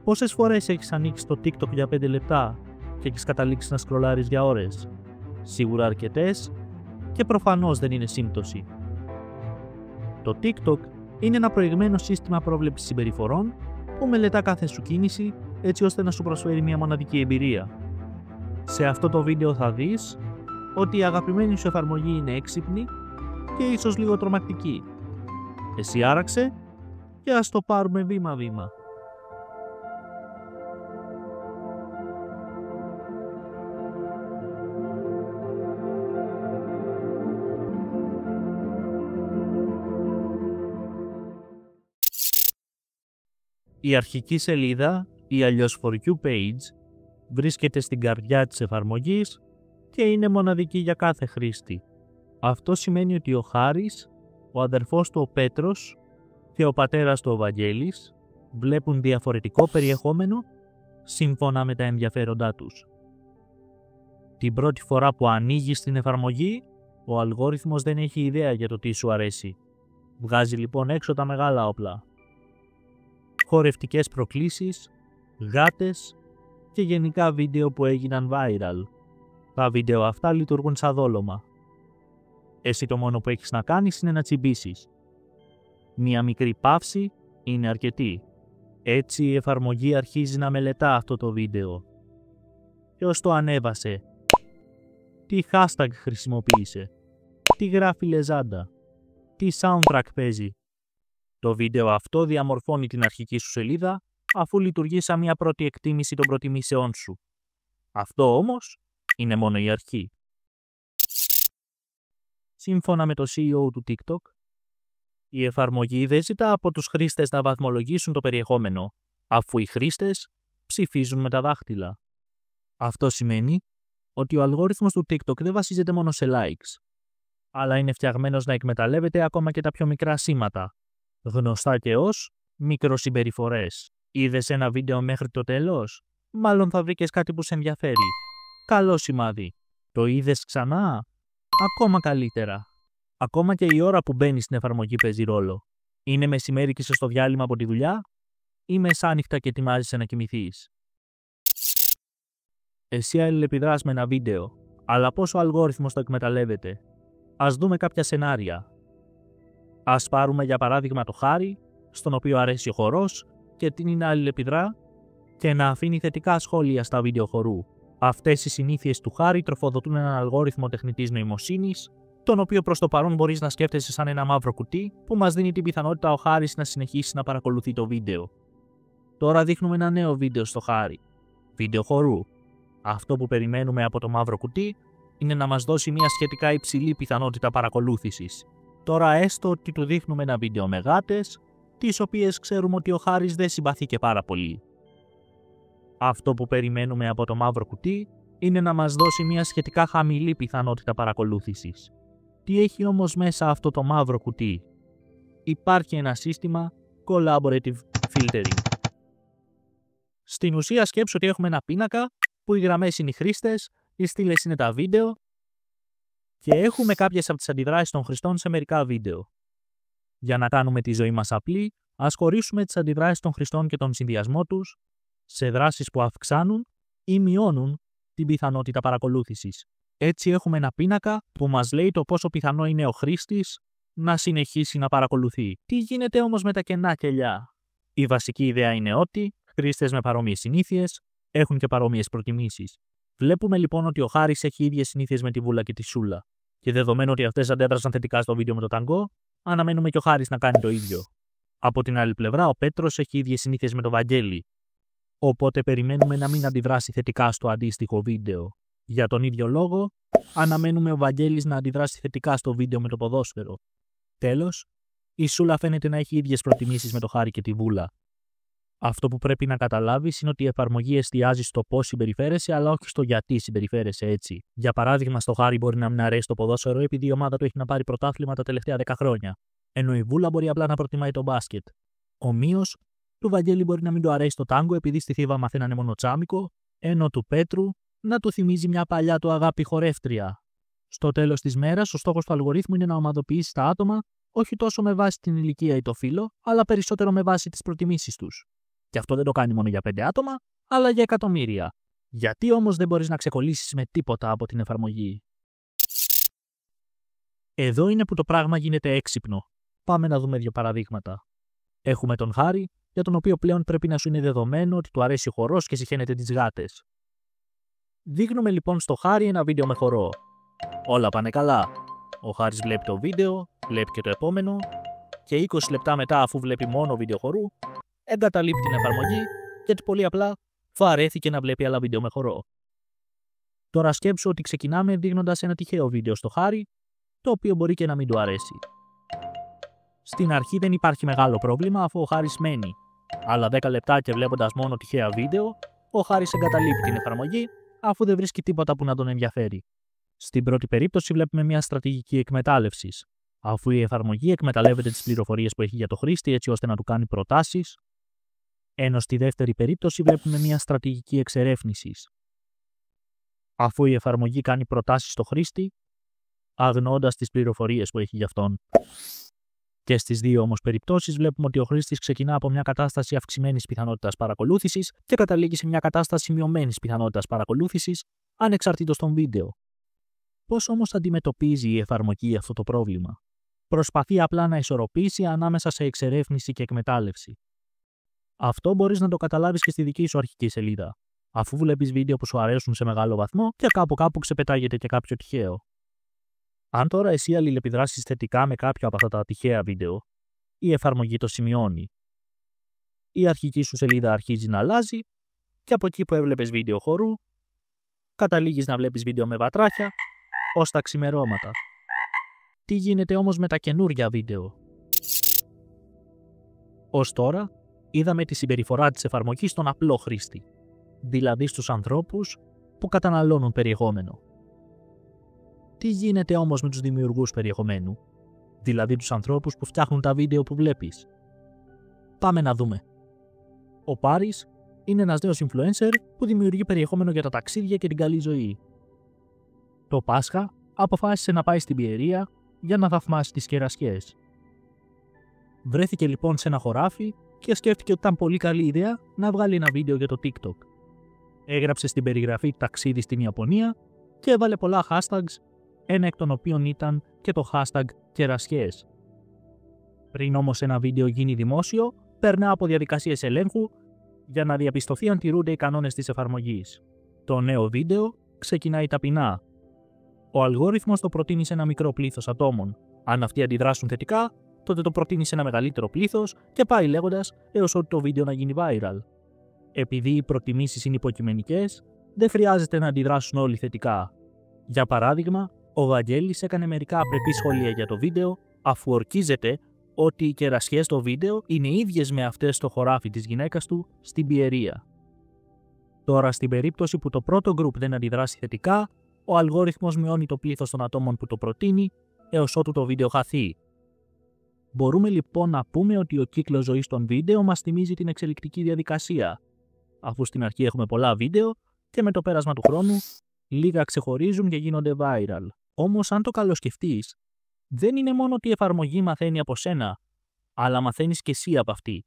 Πόσες φορές έχεις ανοίξει το TikTok για 5 λεπτά και έχεις καταλήξει να σκρολάρεις για ώρες? Σίγουρα αρκετές και προφανώς δεν είναι σύμπτωση. Το TikTok είναι ένα προηγμένο σύστημα πρόβλεψης συμπεριφορών που μελετά κάθε σου κίνηση έτσι ώστε να σου προσφέρει μια μοναδική εμπειρία. Σε αυτό το βίντεο θα δεις ότι η αγαπημένη σου εφαρμογή είναι έξυπνη και ίσως λίγο τρομακτική. Εσύ άραξε και ας το πάρουμε βήμα-βήμα. Η αρχική σελίδα ή αλλιώς For You page βρίσκεται στην καρδιά της εφαρμογής και είναι μοναδική για κάθε χρήστη. Αυτό σημαίνει ότι ο Χάρης, ο αδερφός του ο Πέτρος και ο πατέρας του ο Βαγγέλης βλέπουν διαφορετικό περιεχόμενο σύμφωνα με τα ενδιαφέροντά τους. Την πρώτη φορά που ανοίγεις την εφαρμογή, ο αλγόριθμος δεν έχει ιδέα για το τι σου αρέσει. Βγάζει λοιπόν έξω τα μεγάλα όπλα. Χορευτικές προκλήσεις, γάτες και γενικά βίντεο που έγιναν viral. Τα βίντεο αυτά λειτουργούν σαν δόλωμα. Εσύ το μόνο που έχεις να κάνεις είναι να τσιμπήσεις. Μία μικρή παύση είναι αρκετή. Έτσι η εφαρμογή αρχίζει να μελετά αυτό το βίντεο. Ποιος το ανέβασε? Τι hashtag χρησιμοποίησε? Τι γράφει λεζάντα? Τι soundtrack παίζει? Το βίντεο αυτό διαμορφώνει την αρχική σου σελίδα αφού λειτουργεί σαν μια πρώτη εκτίμηση των προτιμήσεών σου. Αυτό όμως είναι μόνο η αρχή. Σύμφωνα με το CEO του TikTok, η εφαρμογή δεν ζητά από τους χρήστες να βαθμολογήσουν το περιεχόμενο, αφού οι χρήστες ψηφίζουν με τα δάχτυλα. Αυτό σημαίνει ότι ο αλγόριθμος του TikTok δεν βασίζεται μόνο σε likes, αλλά είναι φτιαγμένος να εκμεταλλεύεται ακόμα και τα πιο μικρά σήματα, γνωστά και ως μικροσυμπεριφορές. Είδες ένα βίντεο μέχρι το τέλος? Μάλλον θα βρήκες κάτι που σε ενδιαφέρει. Καλό σημάδι. Το είδες ξανά? Ακόμα καλύτερα. Ακόμα και η ώρα που μπαίνεις στην εφαρμογή παίζει ρόλο. Είναι μεσημέρι και είσαι στο διάλειμμα από τη δουλειά ή μεσάνυχτα και ετοιμάζεσαι να κοιμηθείς? Εσύ αλληλεπιδράς με ένα βίντεο, αλλά πώς ο αλγόριθμος το εκμεταλλεύεται? Ας δούμε κάποια σενάρια. Ας πάρουμε για παράδειγμα το Χάρη, στον οποίο αρέσει ο χορός και τείνει να αλληλεπιδρά και να αφήνει θετικά σχόλια στα βίντεο χορού. Αυτές οι συνήθειες του Χάρη τροφοδοτούν έναν αλγόριθμο τεχνητής νοημοσύνης, τον οποίο προς το παρόν μπορείς να σκέφτεσαι σαν ένα μαύρο κουτί που μας δίνει την πιθανότητα ο Χάρης να συνεχίσει να παρακολουθεί το βίντεο. Τώρα δείχνουμε ένα νέο βίντεο στο Χάρη. Βίντεο χορού. Αυτό που περιμένουμε από το μαύρο κουτί είναι να μας δώσει μια σχετικά υψηλή πιθανότητα παρακολούθησης. Τώρα έστω ότι του δείχνουμε ένα βίντεο με γάτες, τις οποίες ξέρουμε ότι ο Χάρης δεν συμπαθεί και πάρα πολύ. Αυτό που περιμένουμε από το μαύρο κουτί είναι να μας δώσει μια σχετικά χαμηλή πιθανότητα παρακολούθησης. Τι έχει όμως μέσα αυτό το μαύρο κουτί? Υπάρχει ένα σύστημα collaborative filtering. Στην ουσία σκέψου ότι έχουμε ένα πίνακα που οι γραμμές είναι οι χρήστες, οι στήλες είναι τα βίντεο και έχουμε κάποιες από τις αντιδράσεις των χρηστών σε μερικά βίντεο. Για να κάνουμε τη ζωή μας απλή, ας χωρίσουμε τις αντιδράσεις των χρηστών και τον συνδυασμό τους σε δράσεις που αυξάνουν ή μειώνουν την πιθανότητα παρακολούθησης. Έτσι έχουμε ένα πίνακα που μας λέει το πόσο πιθανό είναι ο χρήστης να συνεχίσει να παρακολουθεί. Τι γίνεται όμως με τα κενά κελιά? Η βασική ιδέα είναι ότι χρήστες με παρόμοιες συνήθειες έχουν και παρόμοιες προτιμήσεις. Βλέπουμε λοιπόν ότι ο Χάρης έχει ίδιες συνήθειες με τη Βούλα και τη Σούλα. Και δεδομένου ότι αυτές αντέδρασαν θετικά στο βίντεο με το ταγκό, αναμένουμε και ο Χάρης να κάνει το ίδιο. Από την άλλη πλευρά, ο Πέτρος έχει ίδιες συνήθειες με το Βαγγέλη. Οπότε περιμένουμε να μην αντιδράσει θετικά στο αντίστοιχο βίντεο. Για τον ίδιο λόγο, αναμένουμε ο Βαγγέλης να αντιδράσει θετικά στο βίντεο με το ποδόσφαιρο. Τέλος, η Σούλα φαίνεται να έχει ίδιες προτιμήσεις με το Χάρη και τη Βούλα. Αυτό που πρέπει να καταλάβεις είναι ότι η εφαρμογή εστιάζει στο πώς συμπεριφέρεσαι, αλλά όχι στο γιατί συμπεριφέρεσαι έτσι. Για παράδειγμα, στο Χάρη μπορεί να μην αρέσει το ποδόσφαιρο επειδή η ομάδα του έχει να πάρει πρωτάθλημα τα τελευταία 10 χρόνια. Ενώ η Βούλα μπορεί απλά να προτιμάει το μπάσκετ. Ομοίως, του Βαγγέλη μπορεί να μην του αρέσει το τάγκο επειδή στη Θήβα μαθαίνανε μόνο τσάμικο, ενώ του Πέτρου να του θυμίζει μια παλιά του αγάπη χορεύτρια. Στο τέλος της μέρας, ο στόχος του αλγορίθμου είναι να ομαδοποιήσει τα άτομα όχι τόσο με βάση την ηλικία ή το φύλο, αλλά περισσότερο με βάση τις προτιμήσεις τους. Και αυτό δεν το κάνει μόνο για 5 άτομα, αλλά για εκατομμύρια. Γιατί όμως δεν μπορείς να ξεκολλήσεις με τίποτα από την εφαρμογή? Εδώ είναι που το πράγμα γίνεται έξυπνο. Πάμε να δούμε 2 παραδείγματα. Έχουμε τον Χάρη, για τον οποίο πλέον πρέπει να σου είναι δεδομένο ότι του αρέσει ο χορός και συχαίνεται τις γάτες. Δείχνουμε λοιπόν στο Χάρη ένα βίντεο με χορό. Όλα πάνε καλά. Ο Χάρης βλέπει το βίντεο, βλέπει και το επόμενο, και 20 λεπτά μετά, αφού βλέπει μόνο βίντεο χορού, εγκαταλείπει την εφαρμογή γιατί πολύ απλά βαρέθηκε να βλέπει άλλα βίντεο με χορό. Τώρα σκέψου ότι ξεκινάμε δείχνοντας ένα τυχαίο βίντεο στο Χάρη, το οποίο μπορεί και να μην του αρέσει. Στην αρχή δεν υπάρχει μεγάλο πρόβλημα αφού ο Χάρης μένει. Αλλά 10 λεπτά και βλέποντας μόνο τυχαία βίντεο, ο Χάρης εγκαταλείπει την εφαρμογή αφού δεν βρίσκει τίποτα που να τον ενδιαφέρει. Στην πρώτη περίπτωση βλέπουμε μια στρατηγική εκμετάλλευσης. Αφού η εφαρμογή εκμεταλλεύεται τις πληροφορίες που έχει για το χρήστη έτσι ώστε να του κάνει προτάσεις, ενώ στη δεύτερη περίπτωση βλέπουμε μια στρατηγική εξερεύνησης. Αφού η εφαρμογή κάνει προτάσεις στο χρήστη, αγνοώντας τις πληροφορίες που έχει για αυτόν. Και στις 2 όμως περιπτώσεις βλέπουμε ότι ο χρήστης ξεκινά από μια κατάσταση αυξημένης πιθανότητας παρακολούθησης και καταλήγει σε μια κατάσταση μειωμένης πιθανότητας παρακολούθησης, ανεξαρτήτως των βίντεο. Πώς όμως αντιμετωπίζει η εφαρμογή αυτό το πρόβλημα? Προσπαθεί απλά να ισορροπήσει ανάμεσα σε εξερεύνηση και εκμετάλλευση. Αυτό μπορείς να το καταλάβεις και στη δική σου αρχική σελίδα, αφού βλέπεις βίντεο που σου αρέσουν σε μεγάλο βαθμό και κάπου ξεπετάγεται και κάποιο τυχαίο. Αν τώρα εσύ αλληλεπιδράσεις θετικά με κάποιο από αυτά τα τυχαία βίντεο, η εφαρμογή το σημειώνει. Η αρχική σου σελίδα αρχίζει να αλλάζει και από εκεί που έβλεπες βίντεο χορού, καταλήγεις να βλέπεις βίντεο με βατράχια ως τα ξημερώματα. Τι γίνεται όμως με τα καινούρια βίντεο? Ως τώρα, είδαμε τη συμπεριφορά της εφαρμογής στον απλό χρήστη, δηλαδή στους ανθρώπους που καταναλώνουν περιεχόμενο. Τι γίνεται όμως με τους δημιουργούς περιεχομένου, δηλαδή τους ανθρώπους που φτιάχνουν τα βίντεο που βλέπεις? Πάμε να δούμε. Ο Πάρης είναι ένας νέος influencer που δημιουργεί περιεχόμενο για τα ταξίδια και την καλή ζωή. Το Πάσχα αποφάσισε να πάει στην Πιερία για να θαυμάσει τις κερασιές. Βρέθηκε λοιπόν σε ένα χωράφι και σκέφτηκε ότι ήταν πολύ καλή ιδέα να βγάλει ένα βίντεο για το TikTok. Έγραψε στην περιγραφή ταξίδι στην Ιαπωνία και έβαλε πολλά hashtags, ένα εκ των οποίων ήταν και το hashtag κερασιές. Πριν όμως ένα βίντεο γίνει δημόσιο, περνά από διαδικασίες ελέγχου για να διαπιστωθεί αν τηρούνται οι κανόνες της εφαρμογής. Το νέο βίντεο ξεκινάει ταπεινά. Ο αλγόριθμος το προτείνει σε ένα μικρό πλήθος ατόμων. Αν αυτοί αντιδράσουν θετικά, τότε το προτείνει σε ένα μεγαλύτερο πλήθος και πάει λέγοντας έως ότι το βίντεο να γίνει viral. Επειδή οι προτιμήσεις είναι υποκειμενικές, δεν χρειάζεται να αντιδράσουν όλοι θετικά. Για παράδειγμα, ο Βαγγέλης έκανε μερικά απρεπή σχόλια για το βίντεο, αφού ορκίζεται ότι οι κερασιές στο βίντεο είναι ίδιες με αυτές στο χωράφι της γυναίκας του στην Πιερία. Τώρα, στην περίπτωση που το πρώτο group δεν αντιδράσει θετικά, ο αλγόριθμος μειώνει το πλήθος των ατόμων που το προτείνει έως ότου το βίντεο χαθεί. Μπορούμε λοιπόν να πούμε ότι ο κύκλος ζωής των βίντεο μας θυμίζει την εξελικτική διαδικασία, αφού στην αρχή έχουμε πολλά βίντεο και με το πέρασμα του χρόνου λίγα ξεχωρίζουν και γίνονται viral. Όμως, αν το καλοσκεφτείς, δεν είναι μόνο ότι η εφαρμογή μαθαίνει από σένα, αλλά μαθαίνεις και εσύ από αυτή.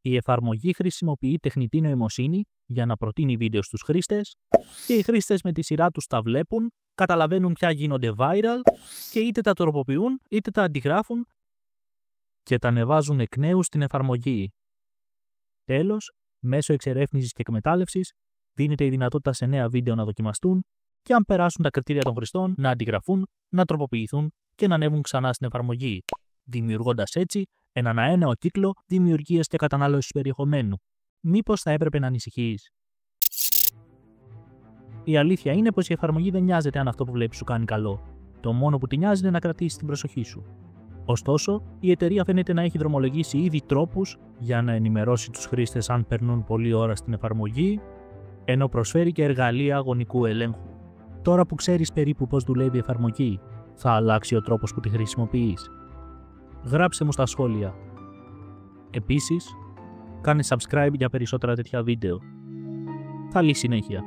Η εφαρμογή χρησιμοποιεί τεχνητή νοημοσύνη για να προτείνει βίντεο στους χρήστες και οι χρήστες με τη σειρά τους τα βλέπουν, καταλαβαίνουν ποια γίνονται viral και είτε τα τροποποιούν είτε τα αντιγράφουν και τα ανεβάζουν εκ νέου στην εφαρμογή. Τέλος, μέσω εξερεύνησης και εκμετάλλευσης δίνεται η δυνατότητα σε νέα βίντεο να δοκιμαστούν και αν περάσουν τα κριτήρια των χρηστών να αντιγραφούν, να τροποποιηθούν και να ανέβουν ξανά στην εφαρμογή, δημιουργώντας έτσι έναν αέναο κύκλο δημιουργίας και κατανάλωσης περιεχομένου. Μήπως θα έπρεπε να ανησυχείς? Η αλήθεια είναι πως η εφαρμογή δεν νοιάζεται αν αυτό που βλέπεις σου κάνει καλό. Το μόνο που τη νοιάζει είναι να κρατήσει την προσοχή σου. Ωστόσο, η εταιρεία φαίνεται να έχει δρομολογήσει ήδη τρόπους για να ενημερώσει τους χρήστες αν περνούν πολλή ώρα στην εφαρμογή, ενώ προσφέρει και εργαλεία γονικού ελέγχου. Τώρα που ξέρεις περίπου πώς δουλεύει η εφαρμογή, θα αλλάξει ο τρόπος που τη χρησιμοποιείς? Γράψε μου στα σχόλια. Επίσης, κάνε subscribe για περισσότερα τέτοια βίντεο. Καλή συνέχεια.